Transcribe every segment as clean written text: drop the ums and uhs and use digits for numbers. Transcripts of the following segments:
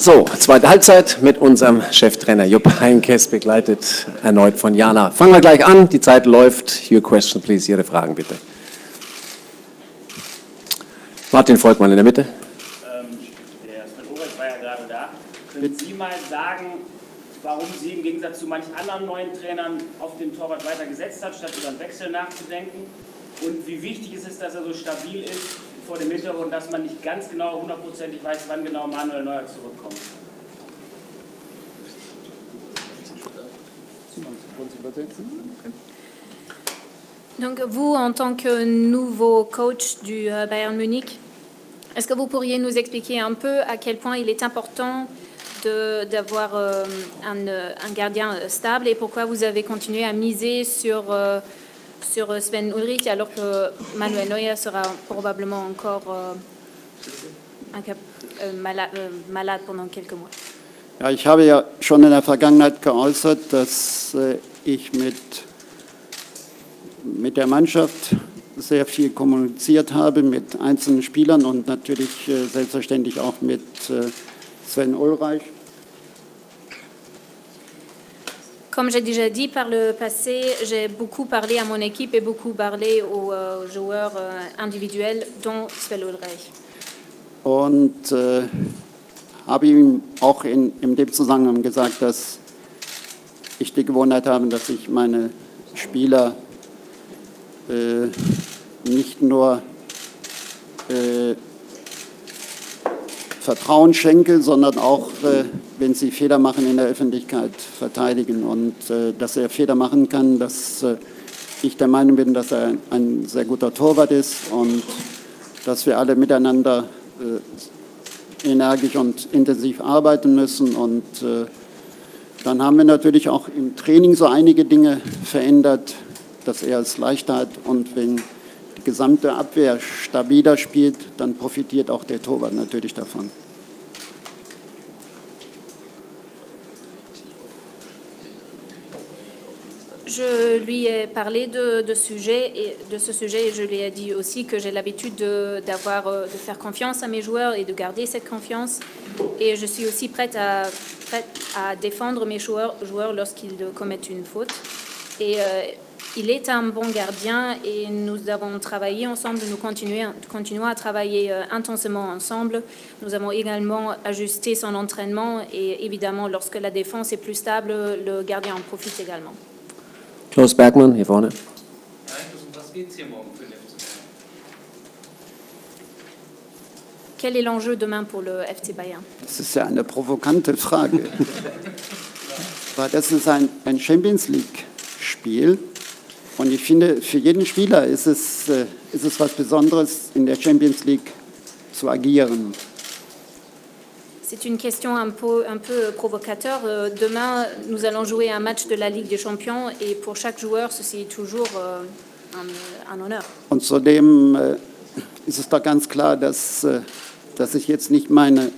So, zweite Halbzeit mit unserem Cheftrainer Jupp Heynckes, begleitet erneut von Jana. Fangen wir gleich an, die Zeit läuft. Your question, please, Ihre Fragen bitte. Martin Volkmann in der Mitte. Der Sven Ulreich war ja gerade da. Können Sie mal sagen, warum Sie im Gegensatz zu manchen anderen neuen Trainern auf den Torwart weiter gesetzt hat, statt über einen Wechsel nachzudenken? Und wie wichtig ist es, dass er so stabil ist vor dem Hintergrund, dass man nicht ganz genau hundertprozentig weiß, wann genau Manuel Neuer zurückkommt? Donc vous, en tant que nouveau coach du Bayern Munich, est-ce que vous pourriez nous expliquer un peu à quel point il est important d'avoir un gardien stable et pourquoi vous avez continué à miser sur Sven Ulreich alors que Manuel Neuer sera probablement encore malade pendant quelques mois? Ja, ich habe ja schon in der Vergangenheit geäußert, dass ich mit der Mannschaft sehr viel kommuniziert habe, mit einzelnen Spielern und natürlich selbstverständlich auch mit Sven Ulreich. Comme j'ai déjà dit par le passé, j'ai beaucoup parlé à mon équipe et beaucoup parlé aux joueurs individuels, dont Sven Ulreich. Und habe ihm auch in dem Zusammenhang gesagt, dass ich die Gewohnheit habe, dass ich meine Spieler nicht nur Vertrauen schenke, sondern auch, wenn sie Fehler machen, in der Öffentlichkeit verteidigen. Und dass er Fehler machen kann, dass ich der Meinung bin, dass er ein sehr guter Torwart ist und dass wir alle miteinander energisch und intensiv arbeiten müssen. Und dann haben wir natürlich auch im Training so einige Dinge verändert, dass er es leichter hat. Und wenn die gesamte Abwehr stabiler spielt, dann profitiert auch der Torwart natürlich davon. Je lui ai parlé de ce sujet et je lui ai dit aussi que j'ai l'habitude de faire confiance à mes joueurs et de garder cette confiance. Et je suis aussi prête à défendre mes joueurs lorsqu'ils commettent une faute. Et il est un bon gardien et nous avons travaillé ensemble, nous continuons à travailler intensément ensemble. Nous avons également ajusté son entraînement et évidemment, lorsque la défense est plus stable, le gardien en profite également. Klaus Bergmann, hier vorne. Was geht's hier morgen für den FC Bayern? Quel est l'enjeu demain pour le FC Bayern? Das ist ja eine provokante Frage. Weil das ist ein Champions League-Spiel. Und ich finde, für jeden Spieler ist es was Besonderes, in der Champions League zu agieren. C'est une question un peu provocateur. Demain, nous allons jouer un match de la Ligue des Champions et pour chaque joueur, ceci est toujours un honneur. Und zudem ist es doch ganz klar, dass ich jetzt nicht meine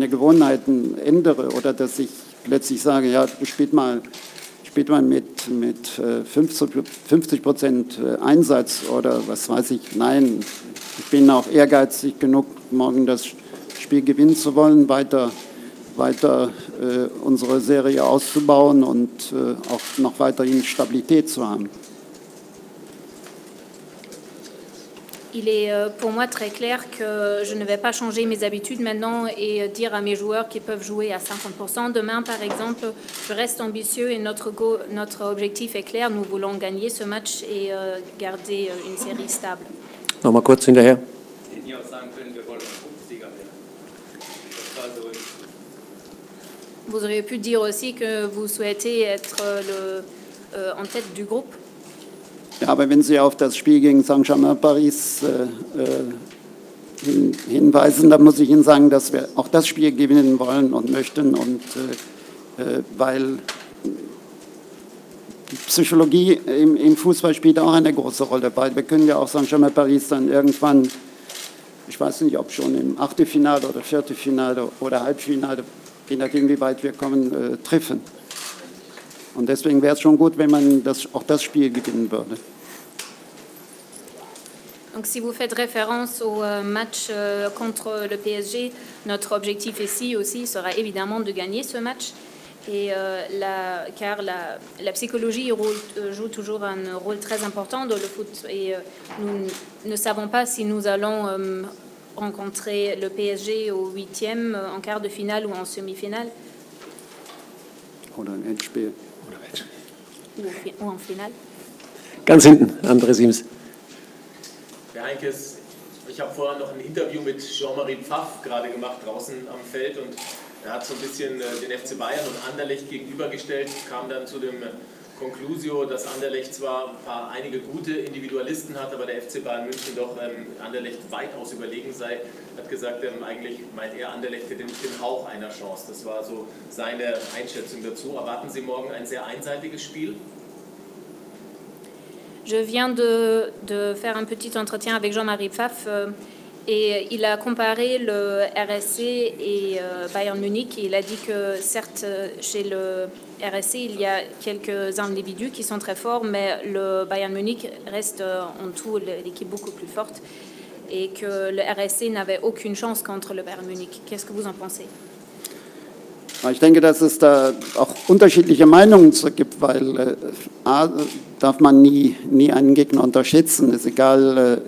Gewohnheiten ändere oder dass ich plötzlich sage, ja, spielt mal mit 50% Einsatz oder was weiß ich. Nein, ich bin auch ehrgeizig genug, morgen das Spiel gewinnen zu wollen, weiter unsere Serie auszubauen und auch noch weiterhin Stabilität zu haben. Il est pour moi très clair que je ne vais pas changer mes habitudes maintenant et dire à mes joueurs qu'ils peuvent jouer à 50%. Demain, par exemple, je reste ambitieux et notre objectif est clair. Nous voulons gagner ce match et garder une série stable. Nochmal kurz hinterher. Hätten ja auch sagen können, wir wollen Gruppensieger werden. Vous auriez pu dire aussi que vous souhaitez être en tête du groupe. Ja, aber wenn Sie auf das Spiel gegen Saint-Germain Paris hinweisen, dann muss ich Ihnen sagen, dass wir auch das Spiel gewinnen wollen und möchten. Und weil die Psychologie im Fußball spielt auch eine große Rolle. Weil wir können ja auch Saint-Germain Paris dann irgendwann, ich weiß nicht, ob schon im Achtelfinale oder Viertelfinale oder Halbfinale, je nachdem wie weit wir kommen, treffen. Und deswegen wäre es schon gut, wenn man auch das Spiel gewinnen würde. Donc, si vous faites référence au match contre le PSG, notre objectif ici aussi sera évidemment de gagner ce match. Et car la psychologie joue toujours un rôle très important dans le foot. Et nous ne savons pas si nous allons rencontrer le PSG au 8e, en quart de finale ou en semi-finale. Oder ein Endspiel. Ou en finale. Ganz hinten, André Siems. Herr Heinkes, ich habe vorher noch ein Interview mit Jean-Marie Pfaff gerade gemacht draußen am Feld und er hat so ein bisschen den FC Bayern und Anderlecht gegenübergestellt, kam dann zu dem Conclusio, dass Anderlecht zwar einige gute Individualisten hat, aber der FC Bayern München doch Anderlecht weitaus überlegen sei. Er hat gesagt, eigentlich meint er, Anderlecht hätte nicht den Hauch einer Chance. Das war so seine Einschätzung dazu. Erwarten Sie morgen ein sehr einseitiges Spiel? Je viens de faire un petit entretien avec Jean-Marie Pfaff et il a comparé le RSC et Bayern Munich. Il a dit que certes, chez le RSC, il y a quelques individus qui sont très forts, mais le Bayern Munich reste en tout l'équipe beaucoup plus forte et que le RSC n'avait aucune chance contre le Bayern Munich. Qu'est-ce que vous en pensez? Ich denke, dass es da auch unterschiedliche Meinungen zu gibt, weil A, darf man nie einen Gegner unterschätzen. Es ist egal,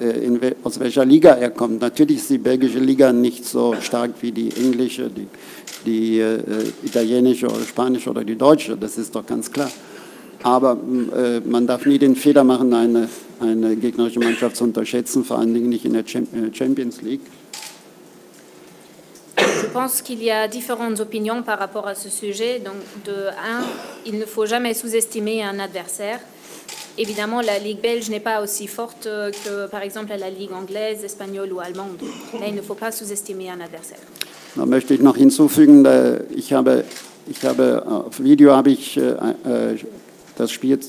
aus welcher Liga er kommt. Natürlich ist die belgische Liga nicht so stark wie die englische, die italienische oder spanische oder die deutsche, das ist doch ganz klar. Aber man darf nie den Fehler machen, eine gegnerische Mannschaft zu unterschätzen, vor allen Dingen nicht in der Champions League. Je pense qu'il y a différentes opinions par rapport à ce sujet. Donc, de un, il ne faut jamais sous-estimer un adversaire. Évidemment, la Ligue belge n'est pas aussi forte que, par exemple, la Ligue anglaise, espagnole ou allemande. Là, il ne faut pas sous-estimer un adversaire. Da möchte ich noch hinzufügen, auf Video habe ich das Spiel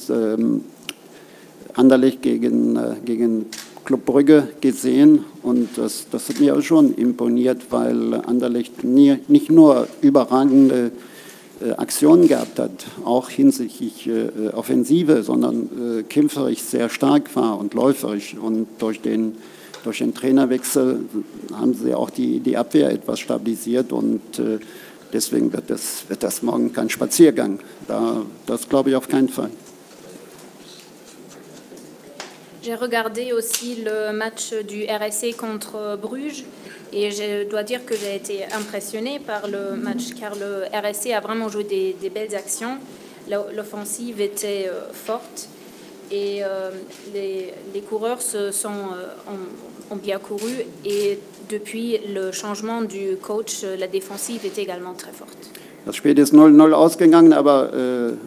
Anderlecht gegen Club Brügge gesehen und das hat mir auch schon imponiert, weil Anderlecht nicht nur überragende Aktionen gehabt hat, auch hinsichtlich Offensive, sondern kämpferisch sehr stark war und läuferisch. Und durch den Trainerwechsel haben sie auch die Abwehr etwas stabilisiert und deswegen wird das morgen kein Spaziergang. Das glaube ich auf keinen Fall. J'ai regardé aussi le match du RSC contre Bruges et je dois dire que j'ai été impressionnée par le match car le RSC a vraiment joué des belles actions. L'offensive était forte et les coureurs ont bien couru et depuis le changement du coach, la défensive est également très forte. Das Spiel ist 0-0 ausgegangen, aber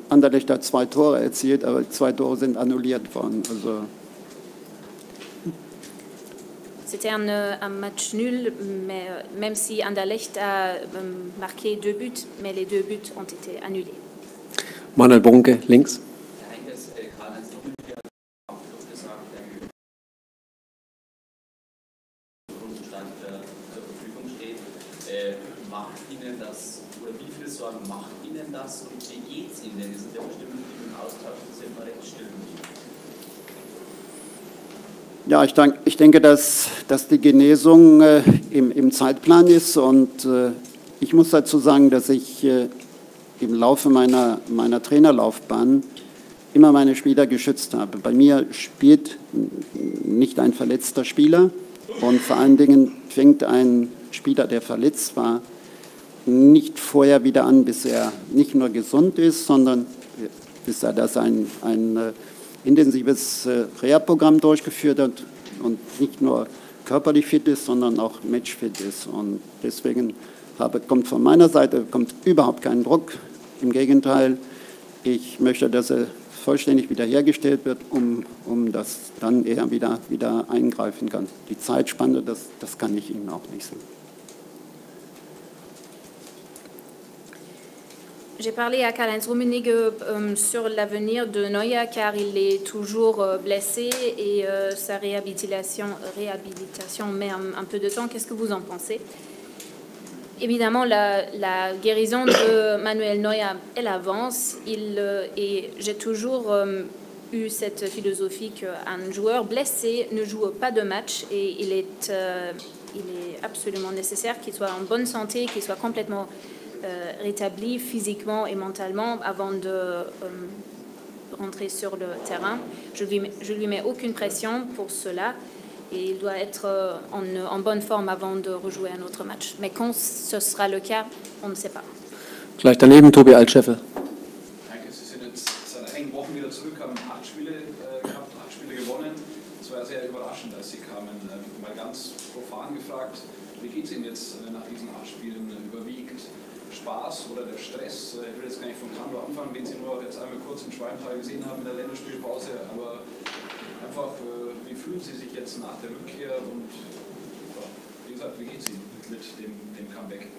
Anderlecht hat 2 Tore erzielt, aber 2 Tore sind annulliert worden. Also C'était un match nul, mais même si Anderlecht a marqué 2 buts, mais les 2 buts ont été annulés. Manuel Bonke, links. Herr Heinkes, Karl-Heinz Rummenigge hat am Schluss gesagt, Grundzustand zur Verfügung steht. Macht Ihnen das, oder wie viel Sorgen macht Ihnen das und wie geht es Ihnen? Sie sind ja bestimmt im Austausch, das ist immer recht still. Ja, ich denke, dass die Genesung im Zeitplan ist und ich muss dazu sagen, dass ich im Laufe meiner Trainerlaufbahn immer meine Spieler geschützt habe. Bei mir spielt nicht ein verletzter Spieler und vor allen Dingen fängt ein Spieler, der verletzt war, nicht vorher wieder an, bis er nicht nur gesund ist, sondern bis er ein intensives Reha-Programm durchgeführt hat und nicht nur körperlich fit ist, sondern auch matchfit ist. Und deswegen kommt von meiner Seite überhaupt kein Druck. Im Gegenteil, ich möchte, dass er vollständig wiederhergestellt wird, um dass dann er wieder eingreifen kann. Die Zeitspanne, das kann ich Ihnen auch nicht sagen. J'ai parlé à Karl-Heinz Rummenigge sur l'avenir de Neuer car il est toujours blessé et sa réhabilitation met un peu de temps. Qu'est-ce que vous en pensez? Évidemment, la guérison de Manuel Neuer, elle avance et j'ai toujours eu cette philosophie qu'un joueur blessé ne joue pas de match et il est absolument nécessaire qu'il soit en bonne santé, qu'il soit complètement rétabli physiquement et mentalement avant de rentrer sur le terrain. Je lui mets aucune pression pour cela et il doit être en bonne forme avant de rejouer un autre match. Mais quand ce sera le cas, on ne sait pas. Gleich daneben Tobi Altscheffel. Danke, Sie sind jetzt seit einigen Wochen wieder zurück, haben 8 Spiele gehabt, 8 Spiele gewonnen. Das war sehr überraschend, als Sie kamen. Mal ganz profan gefragt, wie geht es Ihnen jetzt nach diesen 8 Spielen? Überwiegt Spaß oder der Stress? Ich will jetzt gar nicht von Kando anfangen, den Sie nur jetzt einmal kurz in Schwalmtal gesehen haben in der Länderspielpause, aber einfach, wie fühlen Sie sich jetzt nach der Rückkehr und wie gesagt, wie geht es Ihnen mit dem Comeback?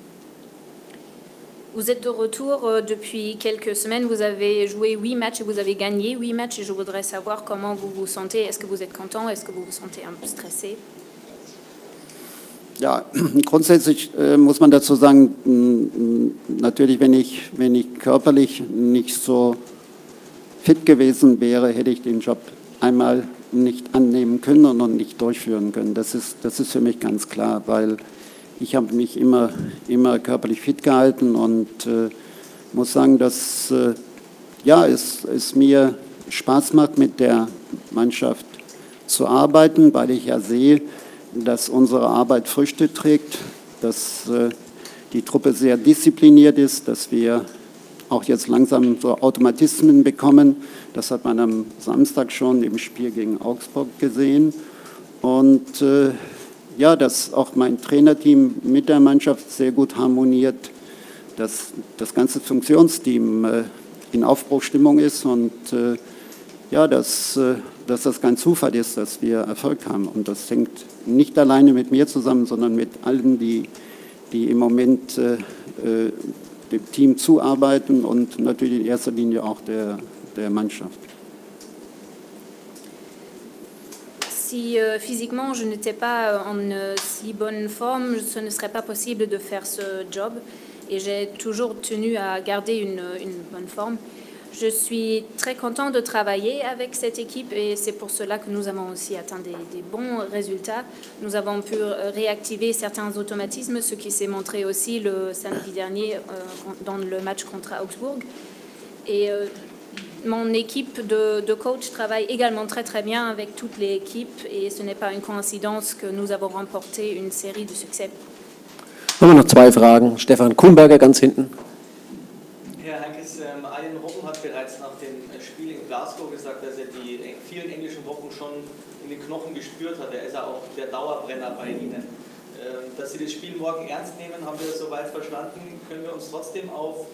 Vous êtes de retour depuis quelques semaines, vous avez joué 8 matchs et vous avez gagné 8 matchs et je voudrais savoir comment vous vous sentez. Est-ce que vous êtes content? Est-ce que vous vous sentez un peu stressé? Ja, grundsätzlich muss man dazu sagen, natürlich, wenn ich körperlich nicht so fit gewesen wäre, hätte ich den Job einmal nicht annehmen können und nicht durchführen können. Das ist für mich ganz klar, weil ich habe mich immer körperlich fit gehalten und muss sagen, dass es mir Spaß macht, mit der Mannschaft zu arbeiten, weil ich ja sehe, dass unsere Arbeit Früchte trägt, dass die Truppe sehr diszipliniert ist, dass wir auch jetzt langsam so Automatismen bekommen. Das hat man am Samstag schon im Spiel gegen Augsburg gesehen. Und dass auch mein Trainerteam mit der Mannschaft sehr gut harmoniert, dass das ganze Funktionsteam in Aufbruchstimmung ist und dass das kein Zufall ist, dass wir Erfolg haben. Und das hängt nicht alleine mit mir zusammen, sondern mit allen, die im Moment dem Team zuarbeiten und natürlich in erster Linie auch der Mannschaft. Si physiquement je n'étais pas en si bonne forme, ce ne serait pas possible de faire ce job et j'ai toujours tenu à garder une bonne forme. Je suis très content de travailler avec cette équipe et c'est pour cela que nous avons aussi atteint des bons résultats. Nous avons pu réactiver certains automatismes, ce qui s'est montré aussi le samedi dernier dans le match contre Augsbourg. Et mon équipe de coach travaille également très bien avec toute l'équipe et ce n'est pas une coïncidence que nous avons remporté une série de succès. Haben wir noch 2 Fragen. Stefan Kuhnberger ganz hinten. Herr Heinkes, Arjen Robben hat bereits nach dem Spiel in Glasgow gesagt, dass er die vielen englischen Wochen schon in den Knochen gespürt hat. Er ist ja auch der Dauerbrenner bei Ihnen. Dass Sie das Spiel morgen ernst nehmen, haben wir soweit verstanden. Können wir uns trotzdem auf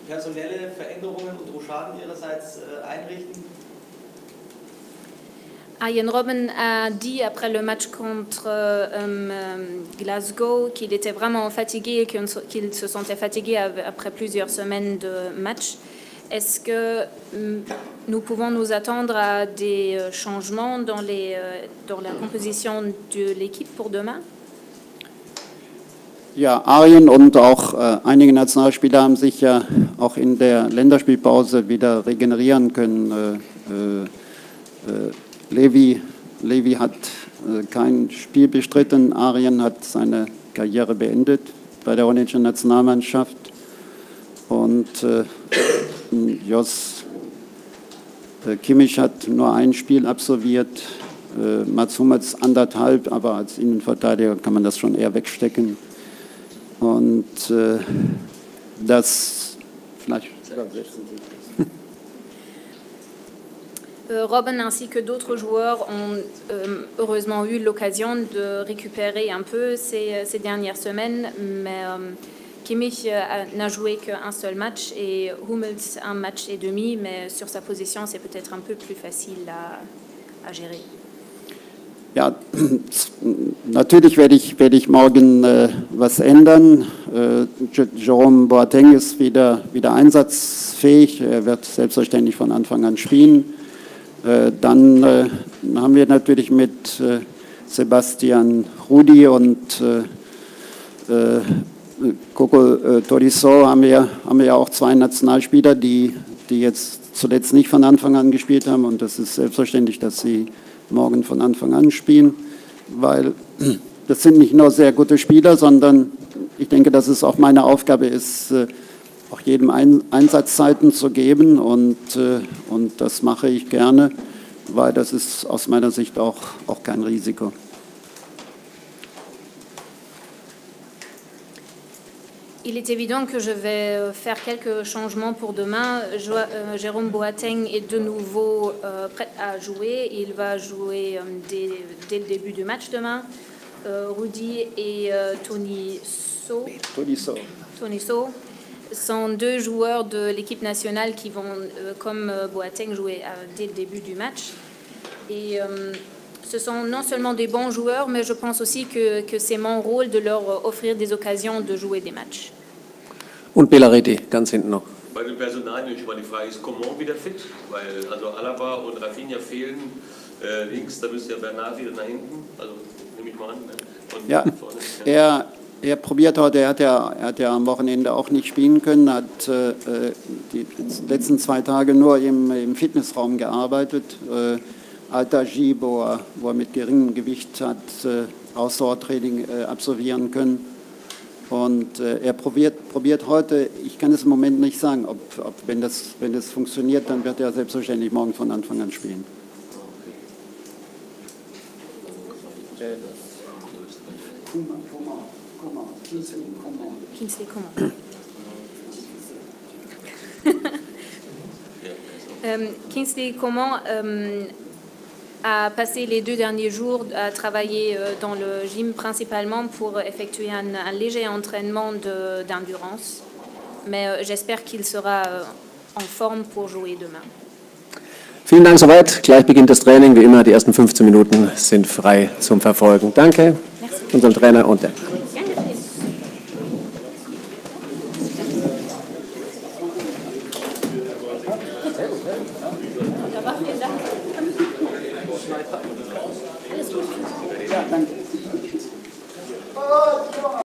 personelle Veränderungen und Rochaden Ihrerseits einrichten? Arjen Robben a dit après le match contre Glasgow qu'il était vraiment fatigué et qu'il se sentait fatigué après plusieurs semaines de match. Est-ce que nous pouvons nous attendre à des changements dans la composition de l'équipe pour demain? Ja, Arjen und auch einige Nationalspieler haben sich ja auch in der Länderspielpause wieder regenerieren können. Levi hat kein Spiel bestritten, Arjen hat seine Karriere beendet bei der holländischen Nationalmannschaft und Jos Kimmich hat nur ein Spiel absolviert, Mats Hummels 1,5, aber als Innenverteidiger kann man das schon eher wegstecken. Und das vielleicht Robben ainsi que d'autres joueurs ont heureusement eu l'occasion de récupérer un peu ces dernières semaines, mais Kimmich n'a joué qu'un seul match et Hummels un match et demi, mais sur sa position c'est peut-être un peu plus facile à gérer. Ja, natürlich werde ich morgen was ändern. Jerome Boateng ist wieder einsatzfähig. Er wird selbstverständlich von Anfang an spielen. Dann haben wir natürlich mit Sebastian Rudi und Coco Tolisso haben wir auch 2 Nationalspieler, die jetzt zuletzt nicht von Anfang an gespielt haben. Und das ist selbstverständlich, dass sie morgen von Anfang an spielen, weil das sind nicht nur sehr gute Spieler, sondern ich denke, dass es auch meine Aufgabe ist, auch jedem Einsatzzeiten zu geben. Und das mache ich gerne, weil das ist aus meiner Sicht auch kein Risiko. Il est évident que je vais faire quelques changements pour demain. Jérôme Boateng est de nouveau prêt à jouer. Il va jouer dès le début du match demain. Rudy et Tolisso sont deux joueurs de l'équipe nationale qui vont, comme Boateng, jouer dès le début du match. Et ce sont non seulement des bons joueurs, mais je pense aussi que c'est mon rôle de leur offrir des occasions de jouer des matchs. Und Belariti, ganz hinten noch. Bei den Personalien schon mal die Frage, ist Coman wieder fit? Weil also Alaba und Rafinha fehlen links, da müsste ja Bernat wieder nach hinten, also nehme ich mal an. Ne? Und Ja, vorne, er probiert heute, er hat ja am Wochenende auch nicht spielen können, hat die letzten 2 Tage nur im Fitnessraum gearbeitet. Al-Taji, wo er mit geringem Gewicht hat Ausdauertraining absolvieren können. Und er probiert heute, ich kann es im Moment nicht sagen, wenn das funktioniert, dann wird er selbstverständlich morgen von Anfang an spielen. Kingsley Coman. Kingsley Coman a passé les 2 derniers jours à travailler dans le gym principalement pour effectuer un léger entraînement d'endurance. Mais j'espère qu'il sera en forme pour jouer demain. Vielen Dank soweit. Gleich beginnt das Training. Wie immer, die ersten 15 Minuten sind frei zum Verfolgen. Danke unserem Trainer und der. Alles gut. Ja, danke.